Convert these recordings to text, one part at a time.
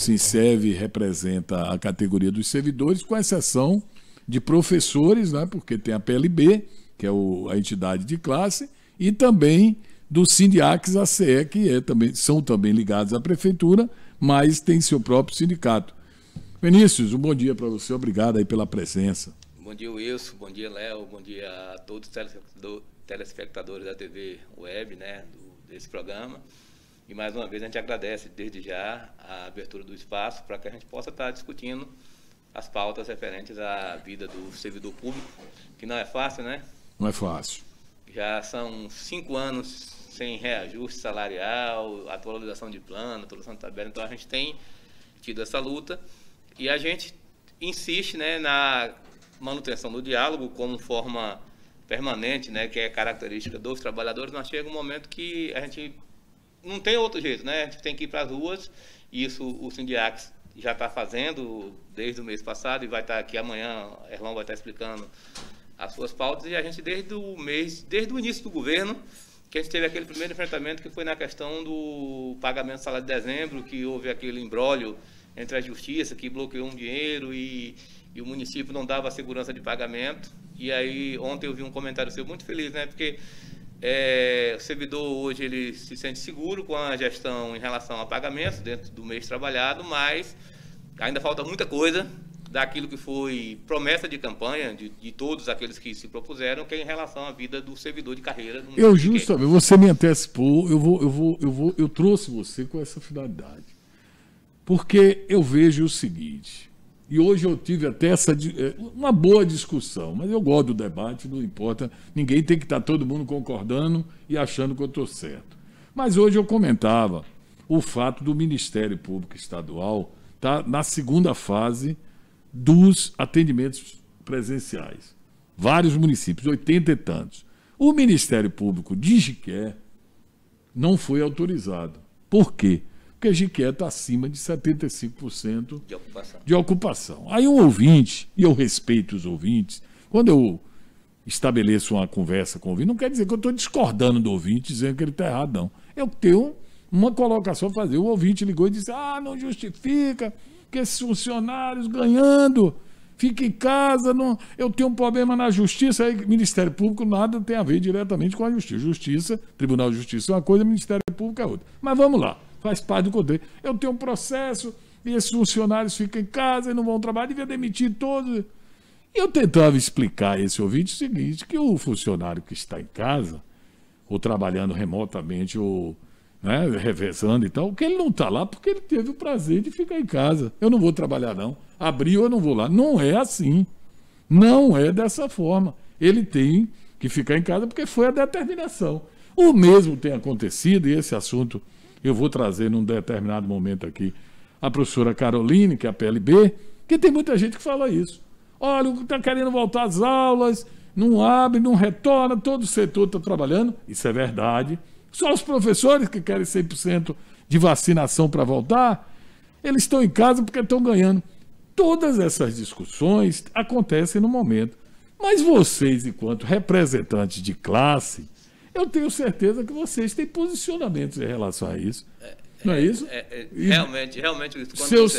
Sinseve representa a categoria dos servidores, com exceção de professores, né, porque tem a PLB, que é a entidade de classe, e também do Sindiaques ACE, que são também ligados à prefeitura, mas tem seu próprio sindicato. Vinícius, um bom dia para você, obrigado aí pela presença. Bom dia, Wilson, bom dia, Léo, bom dia a todos os telespectadores da TV Web, né, desse programa. E mais uma vez a gente agradece desde já a abertura do espaço para que a gente possa estar discutindo as pautas referentes à vida do servidor público, que não é fácil, né? Não é fácil. Já são 5 anos sem reajuste salarial, atualização de plano, atualização de tabela, então a gente tem tido essa luta e a gente insiste, né, na manutenção do diálogo como forma permanente, né, que é característica dos trabalhadores, mas chega um momento que a gente não tem outro jeito, né? A gente tem que ir para as ruas, e isso o Sindiaques já está fazendo desde o mês passado e vai estar aqui amanhã, Erlão vai estar explicando as suas pautas, e a gente desde o início do governo, que a gente teve aquele primeiro enfrentamento que foi na questão do pagamento do salário de dezembro, que houve aquele imbróglio entre a justiça, que bloqueou um dinheiro e o município não dava a segurança de pagamento. E aí ontem eu vi um comentário seu muito feliz, né? Porque o servidor hoje ele se sente seguro com a gestão em relação a pagamentos dentro do mês trabalhado, mas ainda falta muita coisa daquilo que foi promessa de campanha de todos aqueles que se propuseram, que é em relação à vida do servidor de carreira. Eu justamente, você me antecipou, eu trouxe você com essa finalidade, porque eu vejo o seguinte, e hoje eu tive até uma boa discussão, mas eu gosto do debate, não importa, ninguém tem que estar todo mundo concordando e achando que eu estou certo. Mas hoje eu comentava o fato do Ministério Público Estadual estar na segunda fase dos atendimentos presenciais. Vários municípios, 80 e tantos. O Ministério Público de Jiqué não foi autorizado. Por quê? Porque Jiqué está acima de 75% de ocupação. Aí um ouvinte, e eu respeito os ouvintes, quando eu estabeleço uma conversa com o ouvinte, não quer dizer que eu estou discordando do ouvinte, dizendo que ele está errado, não. Eu tenho uma colocação a fazer. O ouvinte ligou e disse, não justifica que esses funcionários ganhando, fica em casa, não, eu tenho um problema na justiça, aí Ministério Público nada tem a ver diretamente com a justiça. Tribunal de Justiça é uma coisa, Ministério Público é outra. Mas vamos lá, faz parte do contexto. Eu tenho um processo e esses funcionários ficam em casa e não vão trabalhar, devia demitir todos. E eu tentava explicar a esse ouvinte o seguinte, que o funcionário que está em casa, ou trabalhando remotamente, ou revezando e tal, que ele não está lá porque ele teve o prazer de ficar em casa. Eu não vou trabalhar, não. Abriu, eu não vou lá. Não é assim. Não é dessa forma. Ele tem que ficar em casa porque foi a determinação. O mesmo tem acontecido, e esse assunto eu vou trazer num determinado momento aqui, a professora Caroline, que é a PLB, que tem muita gente que fala isso. Olha, está querendo voltar às aulas, não abre, não retorna, todo o setor está trabalhando. Isso é verdade. Só os professores que querem 100% de vacinação para voltar, eles estão em casa porque estão ganhando. Todas essas discussões acontecem no momento. Mas vocês, enquanto representantes de classe, eu tenho certeza que vocês têm posicionamentos em relação a isso. Não é isso? Realmente.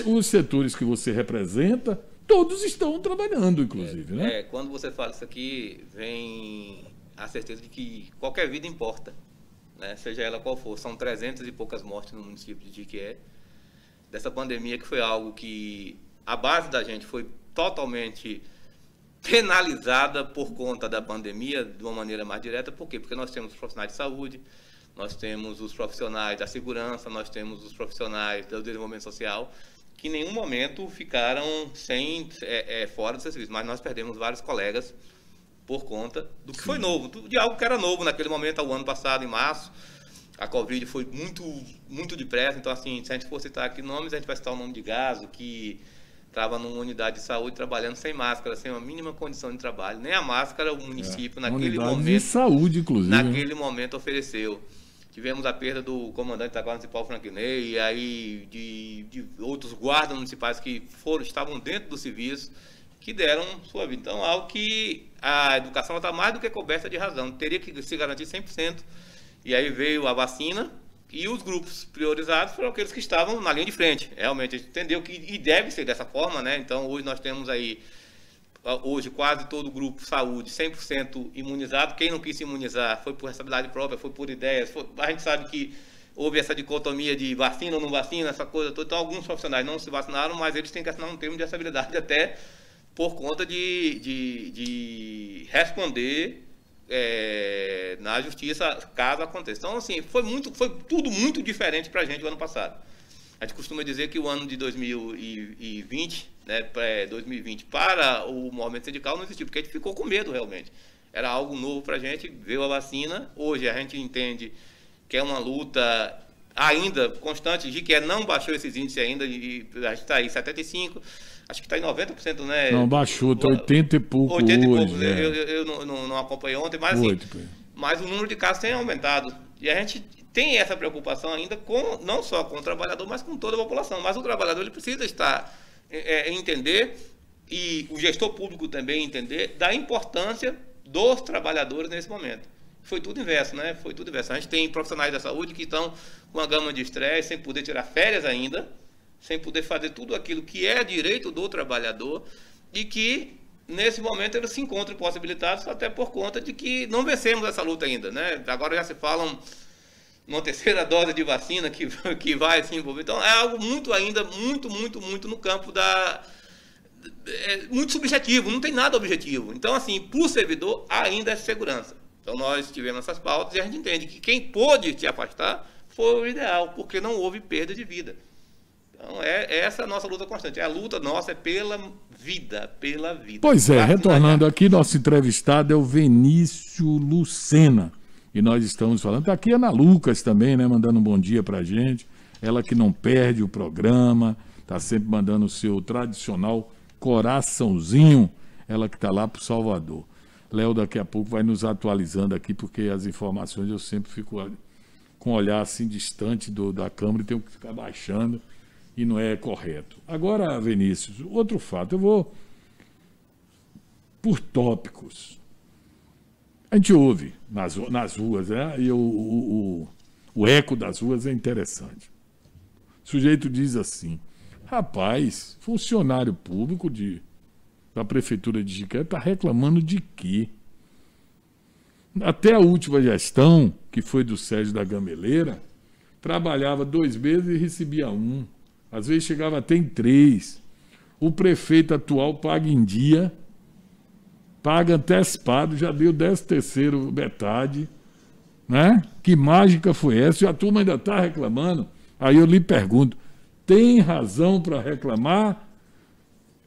Os setores que você representa, todos estão trabalhando, inclusive. Né? Quando você fala isso aqui, vem a certeza de que qualquer vida importa. Né, seja ela qual for, são 300 e poucas mortes no município de Jiqué, dessa pandemia que foi algo que a base da gente foi totalmente penalizada por conta da pandemia, de uma maneira mais direta. Por quê? Porque nós temos os profissionais de saúde, nós temos os profissionais da segurança, nós temos os profissionais do desenvolvimento social, que em nenhum momento ficaram fora do seu serviço, mas nós perdemos vários colegas por conta do que foi novo, de algo que era novo naquele momento, o ano passado, em março. A Covid foi muito depressa, então, assim, se a gente for citar aqui nomes, a gente vai citar o nome de Gaso, que estava numa unidade de saúde trabalhando sem máscara, sem uma mínima condição de trabalho. Nem a máscara o município, naquele momento, de saúde, inclusive, naquele momento ofereceu. Tivemos a perda do comandante da Guarda Municipal, Franquinei, e aí de outros guardas municipais que estavam dentro do serviço, que deram sua vida. Então, algo que a educação está mais do que coberta de razão. Teria que se garantir 100%. E aí veio a vacina, E os grupos priorizados foram aqueles que estavam na linha de frente. Realmente, a gente entendeu que e deve ser dessa forma, né? Então, hoje nós temos aí, hoje quase todo o grupo saúde 100% imunizado. Quem não quis se imunizar foi por responsabilidade própria, foi por ideias. A gente sabe que houve essa dicotomia de vacina ou não vacina, essa coisa toda. Então, alguns profissionais não se vacinaram, mas eles têm que assinar um termo de estabilidade até por conta de responder na justiça caso aconteça. Então, assim, foi tudo muito diferente para a gente o ano passado. A gente costuma dizer que o ano de 2020, né, 2020 para o movimento sindical não existiu, porque a gente ficou com medo realmente. Era algo novo para a gente, veio a vacina. Hoje a gente entende que é uma luta ainda constante, de que não baixou esses índices ainda, e a gente está aí 75%, acho que está em 90%, né? Não, baixou, está 80 e pouco 80 e pouco, hoje. Eu não acompanhei ontem, mas assim, mas o número de casos tem aumentado. E a gente tem essa preocupação ainda não só com o trabalhador, mas com toda a população. Mas o trabalhador ele precisa entender, e o gestor público também entender, da importância dos trabalhadores nesse momento. Foi tudo inverso, né? Foi tudo inverso. A gente tem profissionais da saúde que estão com uma gama de estresse, sem poder tirar férias ainda, sem poder fazer tudo aquilo que é direito do trabalhador, e que, nesse momento, eles se encontram impossibilitados até por conta de que não vencemos essa luta ainda, né? Agora já se falam uma terceira dose de vacina que vai se envolver. Então, é algo muito no campo muito subjetivo, não tem nada objetivo. Então, assim, para o servidor, ainda é segurança. Então, nós tivemos essas pautas e a gente entende que quem pôde se afastar foi o ideal, porque não houve perda de vida. Então, essa é a nossa luta constante. A luta nossa é pela vida, pela vida. Pois é, retornando aqui, nosso entrevistado é o Vinícius Lucena. E nós estamos falando, está aqui a Ana Lucas também, né, mandando um bom dia para a gente. Ela que não perde o programa, está sempre mandando o seu tradicional coraçãozinho. Ela que está lá para o Salvador. Léo daqui a pouco vai nos atualizando aqui, porque as informações eu sempre fico com um olhar assim distante da câmera e tenho que ficar baixando. E não é correto. Agora, Vinícius, outro fato, eu vou por tópicos. A gente ouve nas ruas, né? E o eco das ruas é interessante. O sujeito diz assim, rapaz, funcionário público da Prefeitura de Jiqué está reclamando de quê? Até a última gestão, que foi do Sérgio da Gameleira, trabalhava 2 meses e recebia 1. Às vezes chegava até em 3. O prefeito atual paga em dia, paga antecipado, já deu 13º metade. Né? Que mágica foi essa? E a turma ainda está reclamando. Aí eu lhe pergunto, tem razão para reclamar,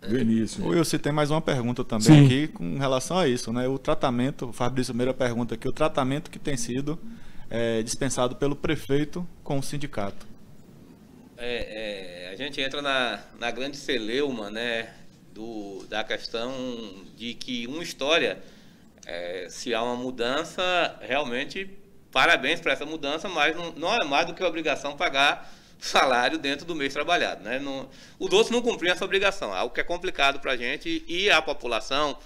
Vinícius? Wilson, tem mais uma pergunta também aqui com relação a isso, né? O tratamento, o Fabrício Meira pergunta aqui, o tratamento que tem sido dispensado pelo prefeito com o sindicato. A gente entra na grande celeuma, né, da questão de que uma história, se há uma mudança, realmente, parabéns para essa mudança, mas não é mais do que a obrigação pagar salário dentro do mês trabalhado, né? Os outros não cumpriam essa obrigação, algo que é complicado para a gente, e a população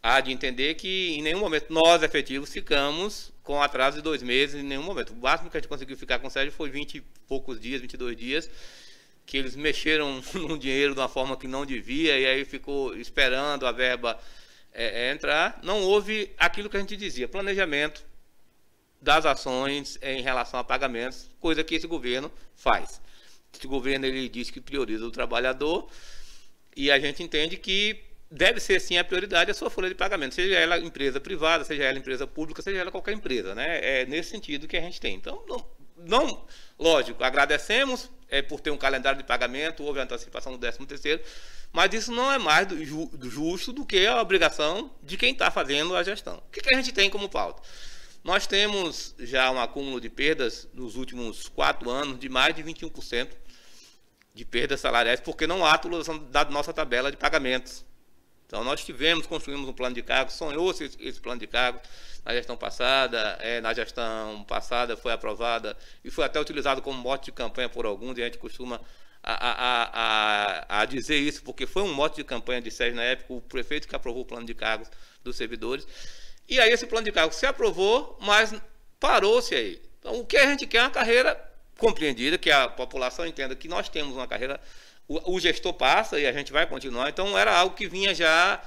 há de entender que em nenhum momento nós, efetivos, ficamos com atraso de 2 meses, em nenhum momento. O máximo que a gente conseguiu ficar com o Sérgio foi 20 e poucos dias, 22 dias, que eles mexeram no dinheiro de uma forma que não devia, e aí ficou esperando a verba entrar. Não houve aquilo que a gente dizia, planejamento das ações em relação a pagamentos, coisa que esse governo faz. Esse governo, ele diz que prioriza o trabalhador, e a gente entende que deve ser, sim, a prioridade a sua folha de pagamento, seja ela empresa privada, seja ela empresa pública, seja ela qualquer empresa, né? É nesse sentido que a gente tem. Então, lógico, agradecemos por ter um calendário de pagamento, houve a antecipação do 13º, mas isso não é mais do justo do que a obrigação de quem está fazendo a gestão. O que a gente tem como pauta? Nós temos já um acúmulo de perdas nos últimos 4 anos de mais de 21% de perdas salariais, porque não há atualização da nossa tabela de pagamentos. Então, nós construímos um plano de cargos, sonhou-se esse plano de cargos na gestão passada foi aprovada e foi até utilizado como mote de campanha por alguns, e a gente costuma a dizer isso, porque foi um mote de campanha de Sérgio na época, o prefeito que aprovou o plano de cargos dos servidores. E aí esse plano de cargos se aprovou, mas parou-se aí. Então, o que a gente quer é uma carreira compreendida, que a população entenda que nós temos uma carreira, o gestor passa e a gente vai continuar. Então, era algo que vinha já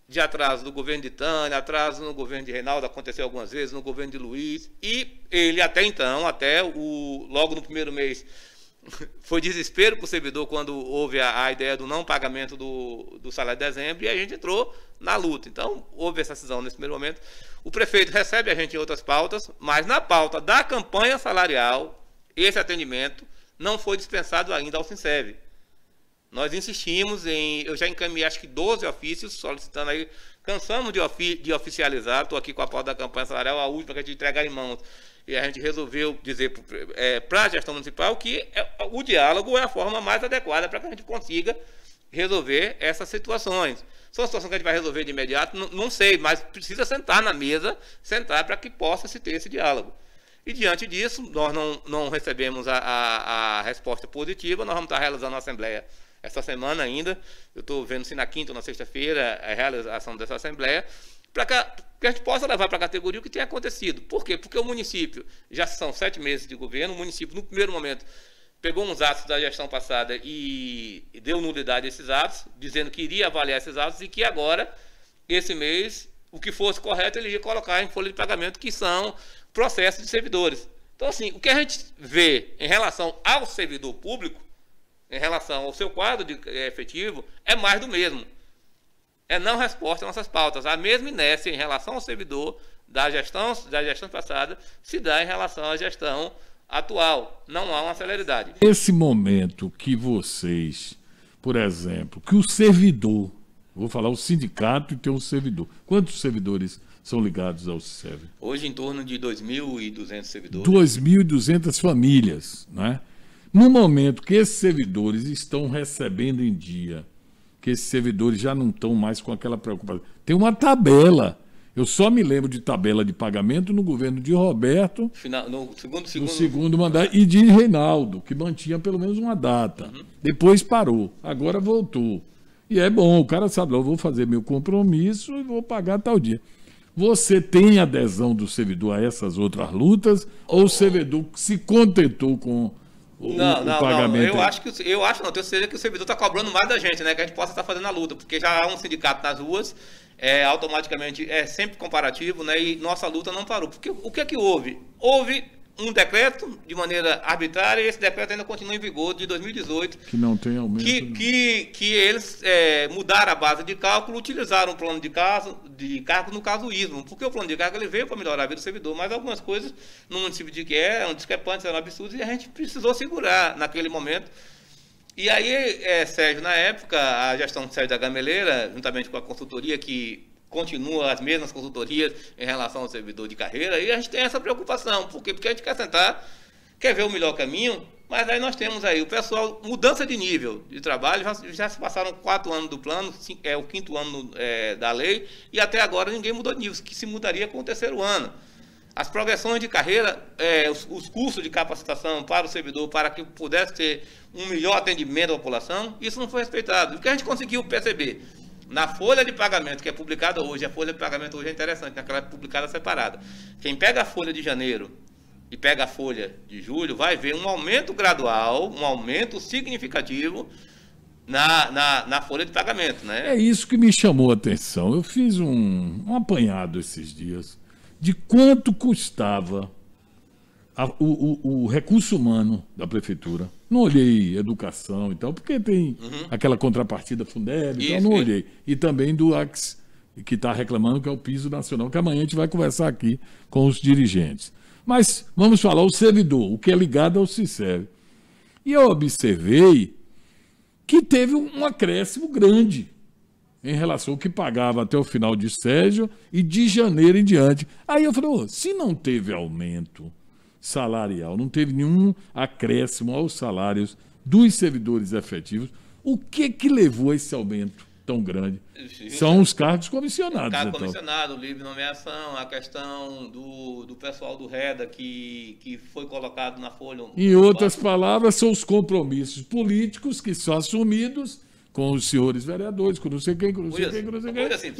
de atraso do governo de Tânia, atraso no governo de Reinaldo, aconteceu algumas vezes, no governo de Luiz, e ele até então, logo no primeiro mês, foi desespero para o servidor quando houve a ideia do não pagamento do salário de dezembro, e a gente entrou na luta. Então, houve essa cisão nesse primeiro momento. O prefeito recebe a gente em outras pautas, mas na pauta da campanha salarial, esse atendimento não foi dispensado ainda ao Sinserv. Nós insistimos eu já encaminhei acho que 12 ofícios, solicitando aí, cansamos de oficializar, estou aqui com a pauta da campanha salarial, a última que a gente entregar em mãos, e a gente resolveu dizer para a gestão municipal que o diálogo é a forma mais adequada para que a gente consiga resolver essas situações. São situações que a gente vai resolver de imediato, não sei, mas precisa sentar na mesa, sentar para que possa se ter esse diálogo. E diante disso, nós não recebemos a resposta positiva, nós vamos estar realizando uma assembleia essa semana ainda, eu estou vendo se na quinta ou na sexta-feira a realização dessa assembleia, para que a gente possa levar para a categoria o que tem acontecido. Por quê? Porque o município, já são 7 meses de governo, o município, no primeiro momento, pegou uns atos da gestão passada e deu nulidade a esses atos, dizendo que iria avaliar esses atos e que agora, esse mês, o que fosse correto, ele ia colocar em folha de pagamento, que são processos de servidores. Então, assim, o que a gente vê em relação ao servidor público, em relação ao seu quadro efetivo, é mais do mesmo. É não resposta às nossas pautas. A mesma inércia em relação ao servidor da gestão passada se dá em relação à gestão atual. Não há uma celeridade. Esse momento que vocês, por exemplo, que o servidor, vou falar o sindicato e tem um servidor. Quantos servidores são ligados ao Sinserv? Hoje em torno de 2.200 servidores. 2.200 famílias, né? No momento que esses servidores estão recebendo em dia, que esses servidores já não estão mais com aquela preocupação. Tem uma tabela. Eu só me lembro de tabela de pagamento no governo de Roberto, no segundo mandato, e de Reinaldo, que mantinha pelo menos uma data. Uhum. Depois parou, agora voltou. E é bom, o cara sabe, eu vou fazer meu compromisso e vou pagar tal dia. Você tem adesão do servidor a essas outras lutas, ou o servidor se contentou com o pagamento? Não, eu acho, tenho certeza que o servidor está cobrando mais da gente, né? Que a gente possa estar fazendo a luta, porque já há um sindicato nas ruas, automaticamente é sempre comparativo, né? E nossa luta não parou. Porque o que é que houve? Houve um decreto de maneira arbitrária, e esse decreto ainda continua em vigor de 2018. Que não tem aumento. Que eles mudaram a base de cálculo, utilizaram o plano de cargo no casuísmo, porque o plano de cargo ele veio para melhorar a vida do servidor, mas algumas coisas no município de que eram discrepantes, eram absurdas, e a gente precisou segurar naquele momento. E aí, Sérgio, na época, a gestão Sérgio da Gameleira, juntamente com a consultoria que continua as mesmas consultorias em relação ao servidor de carreira, e a gente tem essa preocupação. Por quê? Porque a gente quer sentar, quer ver o melhor caminho, mas aí nós temos aí o pessoal, mudança de nível de trabalho, já se passaram 4 anos do plano, é o 5º ano da lei, e até agora ninguém mudou de nível, que se mudaria com o 3º ano. As progressões de carreira, os cursos de capacitação para o servidor, para que pudesse ter um melhor atendimento à população, isso não foi respeitado. O que a gente conseguiu perceber? Na folha de pagamento que é publicada hoje, a folha de pagamento hoje é interessante, naquela é publicada separada. Quem pega a folha de janeiro e pega a folha de julho, vai ver um aumento gradual, um aumento significativo na folha de pagamento, né? É isso que me chamou a atenção. Eu fiz um apanhado esses dias de quanto custava o recurso humano da prefeitura. Não olhei educação e tal, porque tem aquela contrapartida Fundeb, então não olhei. E também do AX, que está reclamando, que é o piso nacional, que amanhã a gente vai conversar aqui com os dirigentes. Mas vamos falar o servidor, o que é ligado ao Sinserv. E eu observei que teve um acréscimo grande em relação ao que pagava até o final de Sérgio e de janeiro em diante. Aí eu falei, se não teve aumento salarial, não teve nenhum acréscimo aos salários dos servidores efetivos, o que levou a esse aumento tão grande? São os cargos comissionados. O cargo comissionado, livre nomeação, a questão do pessoal do REDA que foi colocado na folha. Em outras palavras, são os compromissos políticos que são assumidos com os senhores vereadores, com não sei quem, com não sei quem, com não sei quem. Assim,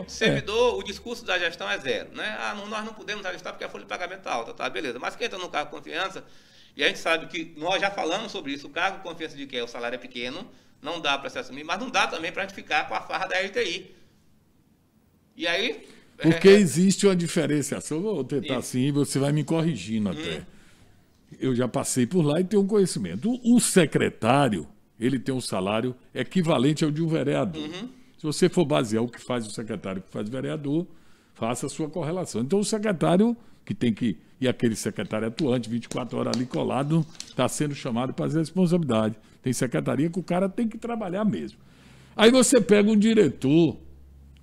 servidor, o discurso da gestão é zero, né? Nós não podemos ajustar porque a folha de pagamento está alta, tá? Beleza. Mas quem entra no cargo de confiança, e a gente sabe que nós já falamos sobre isso, o cargo de confiança de que o salário é pequeno, não dá para se assumir, mas não dá também para a gente ficar com a farra da RTI. E aí... Porque existe uma diferenciação, vou tentar assim, você vai me corrigindo até. Eu já passei por lá e tenho um conhecimento. O secretário, ele tem um salário equivalente ao de um vereador. Se você for basear o que faz o secretário, o que faz o vereador, faça a sua correlação. Então, o secretário que tem que... E aquele secretário atuante, 24 horas ali colado, está sendo chamado para fazer responsabilidade. Tem secretaria que o cara tem que trabalhar mesmo. Aí você pega um diretor,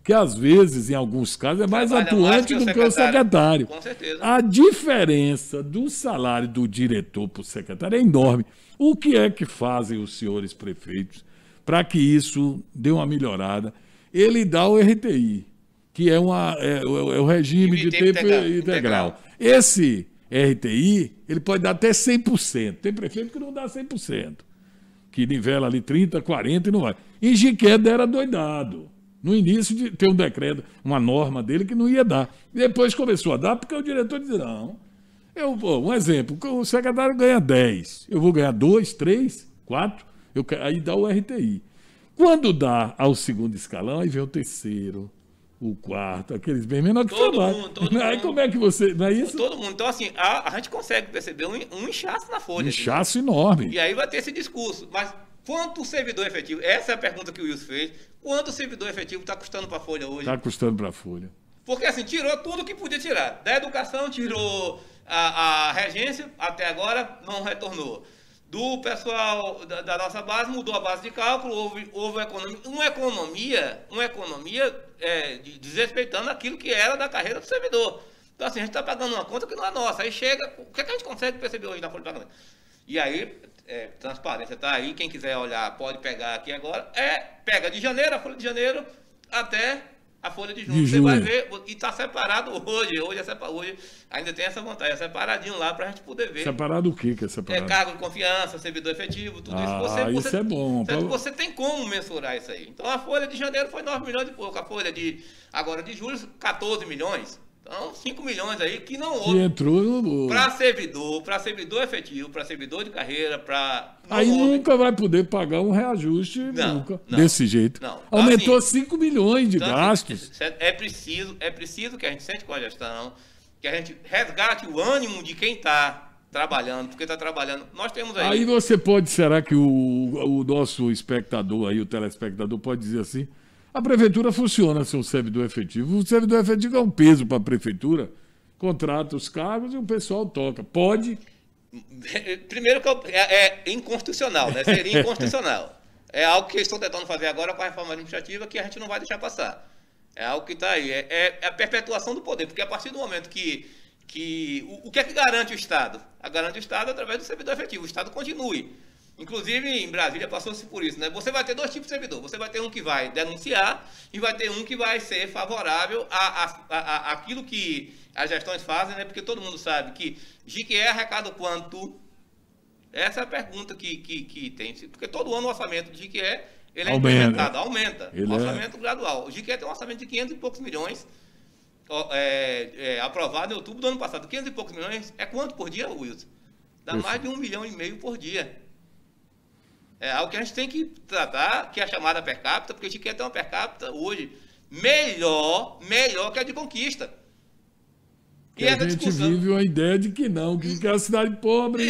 que às vezes, em alguns casos, é mais atuante do que o secretário. Com certeza. A diferença do salário do diretor para o secretário é enorme. O que é que fazem os senhores prefeitos para que isso dê uma melhorada? Ele dá o RTI, que é o regime de tempo integral. Esse RTI, ele pode dar até 100%. Tem prefeito que não dá 100%, que nivela ali 30%, 40% e não vai. Em Jiqué era doidado. No início de ter um decreto, uma norma dele que não ia dar. Depois começou a dar, porque o diretor dizia, não, um exemplo, o secretário ganha 10, eu vou ganhar 2, 3, 4, aí dá o RTI. Quando dá ao segundo escalão, aí vem o terceiro, o quarto, aqueles bem menor que trabalham. Aí como é que você... Não é isso? Todo mundo. Então, assim, a gente consegue perceber um inchaço na folha. Um inchaço enorme. E aí vai ter esse discurso. Mas quanto servidor efetivo... Essa é a pergunta que o Wilson fez. Quanto servidor efetivo está custando para a Folha hoje? Está custando para a Folha. Porque, assim, tirou tudo que podia tirar. Da educação, tirou a regência, até agora não retornou. Do pessoal da nossa base, mudou a base de cálculo, houve uma economia desrespeitando aquilo que era da carreira do servidor. Então, assim, a gente está pagando uma conta que não é nossa. Aí chega, o que é que a gente consegue perceber hoje na folha de pagamento? E aí, transparência está aí, quem quiser olhar pode pegar aqui agora. Pega de janeiro, a folha de janeiro, até a folha de junho. Você vai ver, e está separado hoje ainda tem essa vantagem, é separadinho lá para a gente poder ver. Separado o que é separado? Cargo de confiança, servidor efetivo, tudo isso. Isso é bom. Você tem como mensurar isso aí. Então a folha de janeiro foi 9 milhões e pouco, a folha agora de julho, 14 milhões. Então, 5 milhões aí que não houve. Que entrou para servidor efetivo, para servidor de carreira, para... Aí nunca vai poder pagar um reajuste, nunca, desse jeito. Não. Então, aumentou assim, 5 milhões de gastos. É preciso que a gente sente com a gestão, que a gente resgate o ânimo de quem está trabalhando, porque está trabalhando. Nós temos aí... Aí você será que o nosso espectador aí, o telespectador, pode dizer assim... A prefeitura funciona sem um servidor efetivo. O servidor efetivo é um peso para a prefeitura, contrata os cargos e o pessoal toca. Pode? Primeiro que é inconstitucional, né? Seria inconstitucional. É algo que eles estão tentando fazer agora com a reforma administrativa que a gente não vai deixar passar. É algo que está aí. É a perpetuação do poder, porque a partir do momento que o que é que garante o Estado? Garante o Estado através do servidor efetivo. O Estado continue. Inclusive, em Brasília passou-se por isso, né? Você vai ter dois tipos de servidor. Você vai ter um que vai denunciar e vai ter um que vai ser favorável àquilo que as gestões fazem, né? Porque todo mundo sabe que Jiqué arrecada quanto? Essa é a pergunta que tem. Porque todo ano o orçamento de Jiqué ele é implementado, aumenta. O orçamento gradual. O Jiqué tem um orçamento de 500 e poucos milhões, aprovado em outubro do ano passado. 500 e poucos milhões é quanto por dia, Wilson? Dá mais de 1,5 milhão por dia. É algo que a gente tem que tratar, que é a chamada per capita, porque a gente quer ter uma per capita hoje melhor que a de Conquista. E a gente vive uma ideia de que não, que é uma cidade pobre,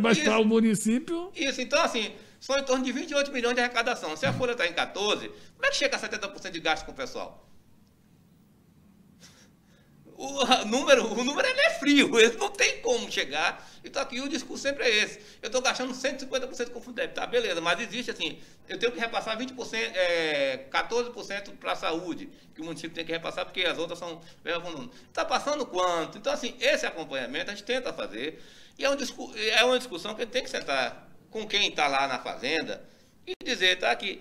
mas para o município... Isso, então assim, são em torno de 28 milhões de arrecadação. Se a folha está em 14, como é que chega a 70% de gasto com o pessoal? O número ele é frio, ele não tem como chegar. Então aqui o discurso sempre é esse. Eu estou gastando 150% com fundo, tá, beleza, mas existe assim, eu tenho que repassar 20%, 14% para a saúde, que o município tem que repassar, porque as outras são... Está passando quanto? Então assim, esse acompanhamento a gente tenta fazer, e é uma discussão que a gente tem que sentar com quem está lá na fazenda e dizer, tá aqui...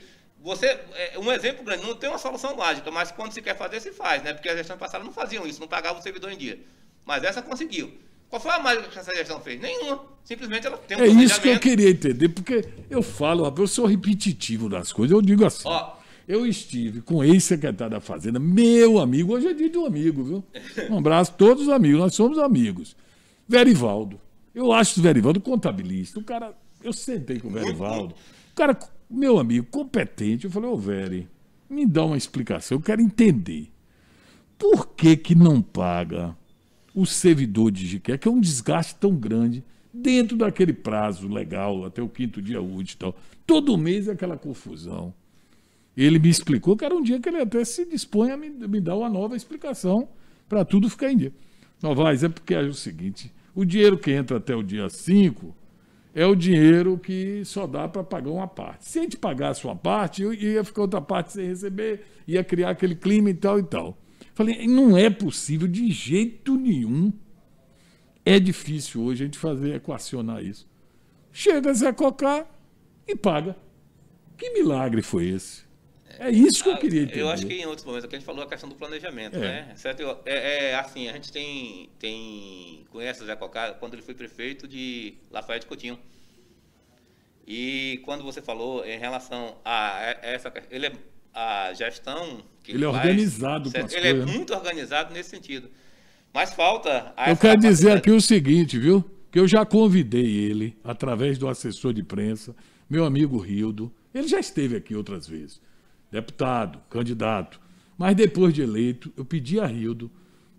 um exemplo grande, não tem uma solução mágica, mas quando se quer fazer, se faz, né? Porque a gestão passada não faziam isso, não pagavam o servidor em dia. Mas essa conseguiu. Qual foi a mágica que essa gestão fez? Nenhuma. Simplesmente ela tem um É isso que eu planejamento. queria entender, porque eu falo, rapaz, eu sou repetitivo das coisas, eu digo assim. Ó. Eu estive com o ex-secretário da Fazenda, meu amigo, hoje é dia de um amigo, viu? Um abraço a todos os amigos, nós somos amigos. Verivaldo. Eu acho o Verivaldo contabilista. O cara, eu sentei com o Verivaldo. O cara, meu amigo, competente. Eu falei, ô Veri, me dá uma explicação, eu quero entender. Por que que não paga o servidor de Jiqué, que é um desgaste tão grande, dentro daquele prazo legal, até o 5º dia útil e tal? Todo mês é aquela confusão. Ele me explicou que era um dia que ele até se dispõe a me dar uma nova explicação para tudo ficar em dia. Novaes, é porque é o seguinte, o dinheiro que entra até o dia 5 é o dinheiro que só dá para pagar uma parte. Se a gente pagasse uma parte, ia ficar outra parte sem receber, ia criar aquele clima e tal e tal. Falei, não é possível de jeito nenhum. É difícil hoje a gente equacionar isso. Chega Zé Cocá e paga. Que milagre foi esse? É isso que eu queria entender. Eu acho que em outros momentos aqui a gente falou a questão do planejamento, né? Certo? Assim, a gente conhece o Zé Cocá quando ele foi prefeito de Lafayette Coutinho. E quando você falou em relação a essa a gestão que ele é organizado com as ele coisas, é muito organizado nesse sentido. Mas falta eu quero dizer aqui o seguinte, viu? Que eu já convidei ele, através do assessor de imprensa, meu amigo Rildo. Ele já esteve aqui outras vezes. Deputado, candidato. Mas depois de eleito, eu pedi a Rildo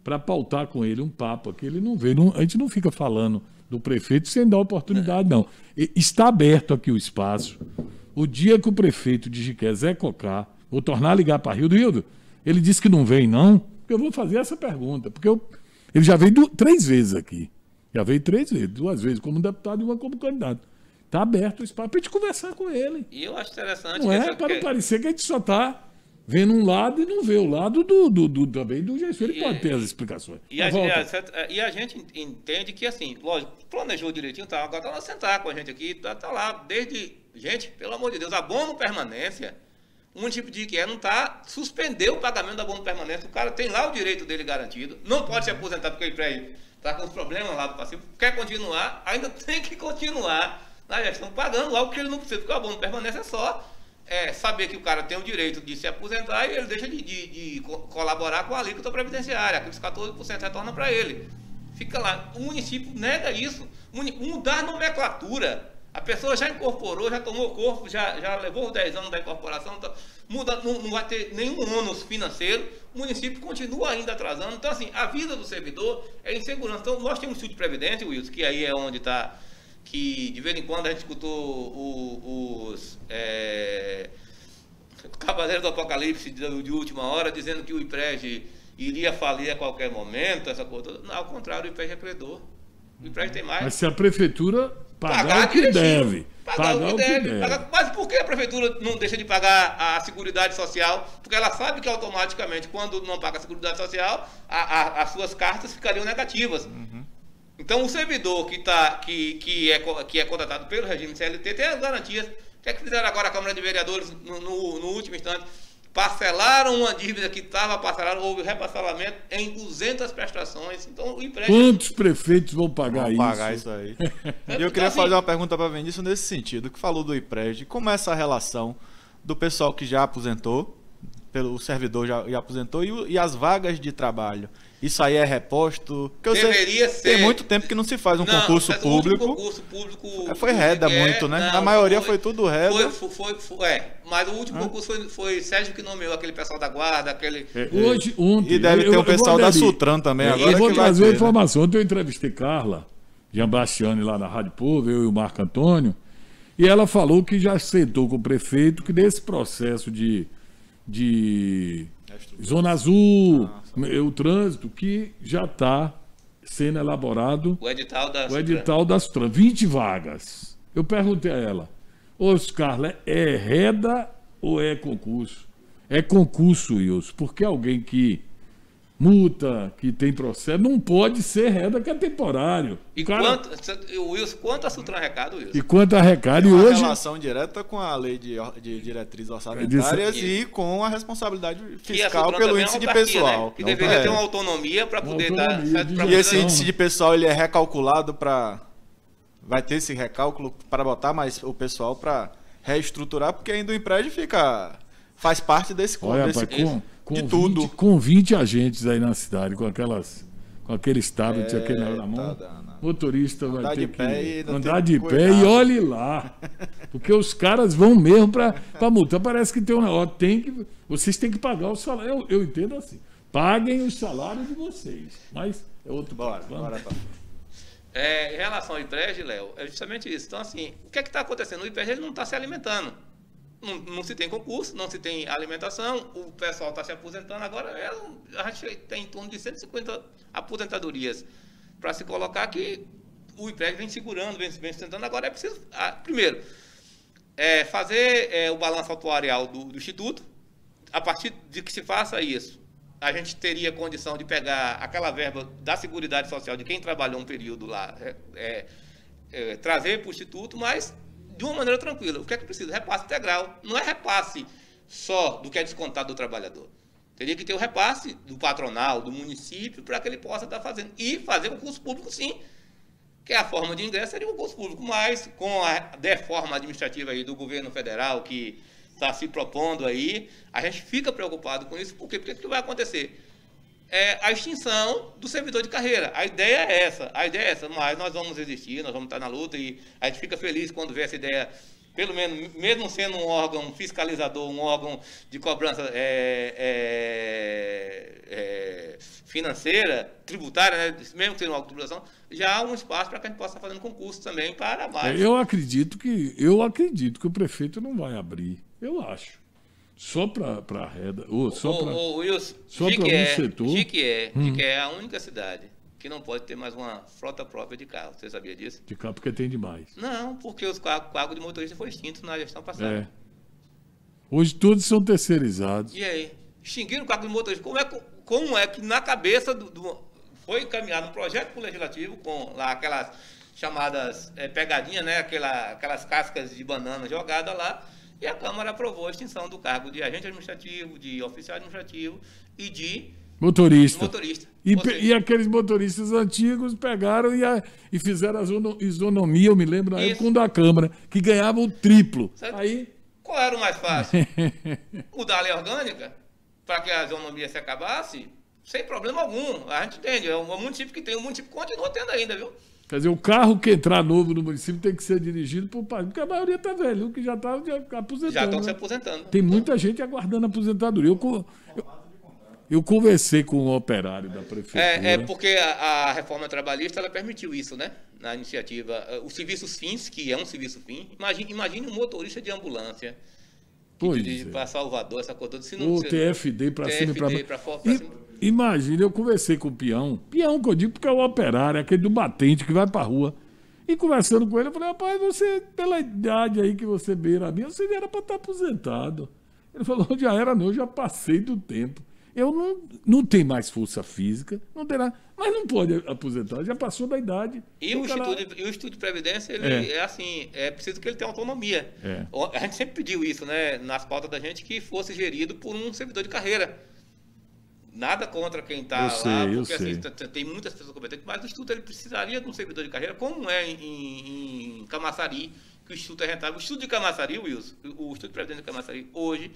para pautar com ele um papo aqui. Ele não veio. A gente não fica falando do prefeito sem dar oportunidade, não. Está aberto aqui o espaço. O dia que o prefeito de Jiqué, Zé Cocá, vou tornar a ligar para Rildo. Rildo, ele disse que não vem, não. Eu vou fazer essa pergunta. Porque ele já veio 3 vezes aqui. Já veio 3 vezes. 2 vezes como deputado e uma como candidato. Está aberto o espaço para a gente conversar com ele. E eu acho interessante... Não é para não parecer que a gente só está vendo um lado e não vê o lado também do gestor. Ele pode ter as explicações. E a gente entende que, assim, lógico, planejou direitinho, tá, agora está lá sentar com a gente aqui, tá lá desde... Gente, pelo amor de Deus, abono permanência, o município de Jiqué não está... Suspendeu o pagamento do abono permanência, o cara tem lá o direito dele garantido, não pode se aposentar porque o empréstimo está com os problemas lá do passivo, quer continuar, ainda tem que continuar na gestão pagando algo que ele não precisa, porque o abono permanece é só saber que o cara tem o direito de se aposentar e ele deixa de colaborar com a alíquota previdenciária, aqueles 14% retorna para ele. Fica lá. O município nega isso. Mudar a nomenclatura. A pessoa já incorporou, já tomou corpo, já levou os 10 anos da incorporação, então, não vai ter nenhum ônus financeiro, o município continua ainda atrasando. Então, assim, a vida do servidor é insegurança. Então, nós temos um Instituto de Previdência, Wilson, que aí é onde está... que de vez em quando a gente escutou os Cavaleiros do Apocalipse de última hora, dizendo que o IPREG iria falir a qualquer momento, essa coisa toda. Não, ao contrário, o IPREG é credor. O IPREG tem mais. Mas se a prefeitura pagar o que deve. Pagar o que deve. Mas por que a prefeitura não deixa de pagar a Seguridade Social? Porque ela sabe que automaticamente, quando não paga a Seguridade Social, as suas cartas ficariam negativas. Uhum. Então, o servidor que é contratado pelo regime CLT tem as garantias. O que é que fizeram agora a Câmara de Vereadores no último instante? Parcelaram uma dívida que estava parcelada, houve reparcelamento em 200 prestações. Então, o empréstimo... Quantos prefeitos vão pagar isso? Pagar isso aí. E eu queria fazer uma pergunta para Vinícius nesse sentido, que falou do IPREG. Como é essa relação do pessoal que já aposentou, o servidor já aposentou, e as vagas de trabalho? Isso aí é reposto? Deveria ser. Tem muito tempo que não se faz um concurso público. O concurso público foi reda muito, né? Na maioria foi tudo reda. Mas o último concurso foi Sérgio que nomeou aquele pessoal da guarda, aquele... Ontem, e deve ter o pessoal da Sutran também agora. Eu vou trazer uma informação. Ontem eu entrevistei Carla Giambastiani lá na Rádio Povo, eu e o Marco Antônio, e ela falou que já sentou com o prefeito que nesse processo de Zona Azul, o trânsito, que já está sendo elaborado o edital da Sutran, 20 vagas. Eu perguntei a ela, Carla, é reda ou é concurso? É concurso, Wilson, porque alguém que multa, que tem processo, não pode ser renda que é temporário. E Cara, quanto a Sutran Recado, Wilson? e quanto a recado, e Tem uma hoje... relação direta com a lei de diretrizes orçamentárias e com a responsabilidade fiscal Sutran pelo também é índice uma de autarquia, pessoal. Né? Que deveria ter uma autonomia para poder dar... autonomia de E esse gestão, índice de pessoal, ele é recalculado para... Vai ter esse recálculo para botar mais o pessoal para reestruturar, porque ainda o Impred faz parte desse Olha, desse, rapaz, com de 20, tudo. com 20 agentes aí na cidade, com aqueles tablets aquele na mão, dana. motorista Andar vai ter de pé e que não andar tem de pé cuidado. e olhe lá. Porque os caras vão mesmo para multa. Parece que tem um negócio, vocês têm que pagar o salário. Eu entendo assim. Paguem o salário de vocês. Mas é outro Bora, ponto. Vamos. bora, tá. Em relação ao IPRED, Léo, é justamente isso. Então, assim, o que é que está acontecendo? O IPRED não está se alimentando. Não se tem concurso, não se tem alimentação, o pessoal está se aposentando. Agora, a gente tem em torno de 150 aposentadorias para se colocar que o IPRED vem segurando, vem sustentando. Agora é preciso, primeiro, fazer o balanço atuarial do Instituto. A partir de que se faça isso, a gente teria condição de pegar aquela verba da Seguridade Social de quem trabalhou um período lá, trazer para o Instituto, mas de uma maneira tranquila. O que é que precisa? Repasse integral. Não é repasse só do que é descontado do trabalhador. Teria que ter o repasse do patronal, do município, para que ele possa estar fazendo. E fazer concurso público, sim. Que a forma de ingresso seria o concurso público. Mas, com a deforma administrativa aí do governo federal, que está se propondo aí, a gente fica preocupado com isso. Por quê? Porque o que vai acontecer? A extinção do servidor de carreira. A ideia é essa, mas nós vamos resistir, nós vamos estar na luta e a gente fica feliz quando vê essa ideia, pelo menos, mesmo sendo um órgão fiscalizador, um órgão de cobrança financeira, tributária, né? Mesmo que seja uma tributação, já há um espaço para que a gente possa estar fazendo concurso também para mais. Eu acredito que o prefeito não vai abrir. Eu acho. Só para reda, ou só para um setor. Jiquié é a única cidade que não pode ter mais uma frota própria de carro. Você sabia disso? De carro porque tem demais. Não, porque os cargos de motorista foi extinto na gestão passada. Hoje todos são terceirizados. E aí? Extinguiram o cargo de motorista. Como é que na cabeça foi encaminhado um projeto legislativo com lá aquelas chamadas pegadinhas, né? Aquelas cascas de banana jogadas lá. E a Câmara aprovou a extinção do cargo de agente administrativo, de oficial administrativo e de motorista. E aqueles motoristas antigos pegaram e fizeram a isonomia, eu me lembro, na época da Câmara, que ganhavam o triplo. Aí, qual era o mais fácil? Mudar a lei orgânica para que a isonomia se acabasse? Sem problema algum. A gente entende. É um município que tem, o município continua tendo ainda, viu? Quer dizer, o carro que entrar novo no município tem que ser dirigido por pai, porque a maioria está velho, que já está aposentando. Já estão se aposentando. Tem muita gente aguardando a aposentadoria. Eu conversei com um operário da prefeitura. Porque a reforma trabalhista ela permitiu isso, né? Na iniciativa. Os serviços fins, que é um serviço fim. Imagine um motorista de ambulância para Salvador, essa coisa toda. O TFD para cima e para baixo. Imagina, eu conversei com o peão que eu digo porque é o operário, aquele do batente que vai para a rua. E conversando com ele, eu falei, rapaz, você, pela idade aí que você beira a minha, você era para estar aposentado. Ele falou, já era não, eu já passei do tempo. Eu não tenho mais força física, não terá, mas não pode aposentar, já passou da idade. E o Instituto de Previdência, ele é assim, é preciso que ele tenha autonomia. A gente sempre pediu isso, né, nas pautas da gente, que fosse gerido por um servidor de carreira. Nada contra quem está lá, porque assim, tem muitas pessoas competentes, mas o Instituto ele precisaria de um servidor de carreira, como é em Camaçari, que o Instituto é rentável. O Instituto de Camaçari, Wilson, o Instituto de Previdência de Camaçari, hoje,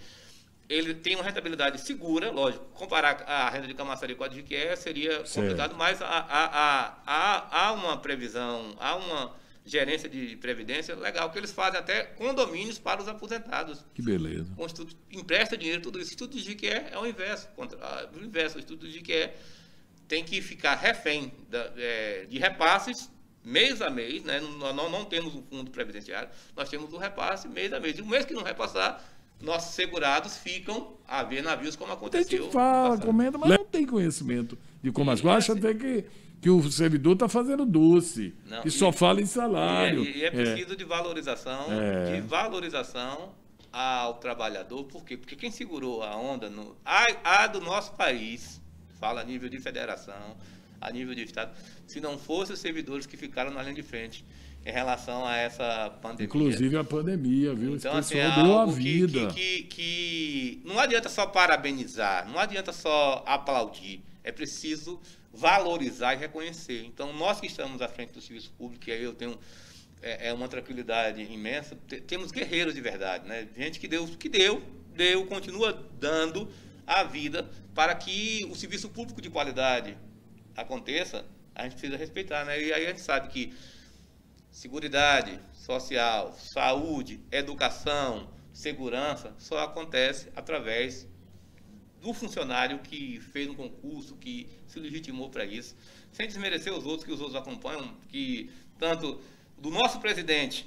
ele tem uma rentabilidade segura, lógico, comparar a renda de Camaçari com a de Jiquié seria complicado, mas há uma previsão, há uma gerência de previdência legal, que eles fazem até condomínios para os aposentados. Que beleza. O Instituto empresta dinheiro, tudo isso. O Instituto de Jiquié é o inverso. O Instituto de Jiquié tem que ficar refém de repasses mês a mês, né? Nós não temos um fundo previdenciário, nós temos um repasse mês a mês. E o mês que não repassar, nossos segurados ficam a ver navios como aconteceu. A gente fala, comenta, mas não tem conhecimento de como as coisas. Acha até que o servidor está fazendo doce, que só fala em salário. E é preciso de valorização, ao trabalhador. Por quê? Porque quem segurou a onda do nosso país falo a nível de federação, a nível de estado, se não fossem os servidores que ficaram na linha de frente em relação a essa pandemia. Inclusive a pandemia, viu? Então, Esse assim, pessoal deu a algo vida. que não adianta só parabenizar, não adianta só aplaudir, é preciso valorizar e reconhecer. Então, nós que estamos à frente do serviço público, e aí eu tenho uma tranquilidade imensa, temos guerreiros de verdade, né? Gente que deu, continua dando a vida para que o serviço público de qualidade aconteça, a gente precisa respeitar, né? E aí a gente sabe que seguridade social, saúde, educação, segurança, só acontece através do funcionário que fez um concurso, que se legitimou para isso, sem desmerecer os outros, que os outros acompanham, que tanto do nosso presidente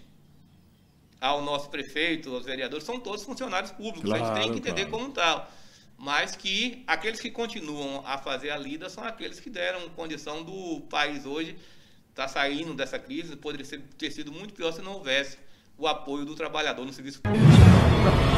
ao nosso prefeito, aos vereadores, são todos funcionários públicos, Claro, a gente tem que entender claro. como tal. Mas que aqueles que continuam a fazer a lida são aqueles que deram condição do país hoje estar saindo dessa crise. Poderia ter sido muito pior se não houvesse o apoio do trabalhador no serviço público.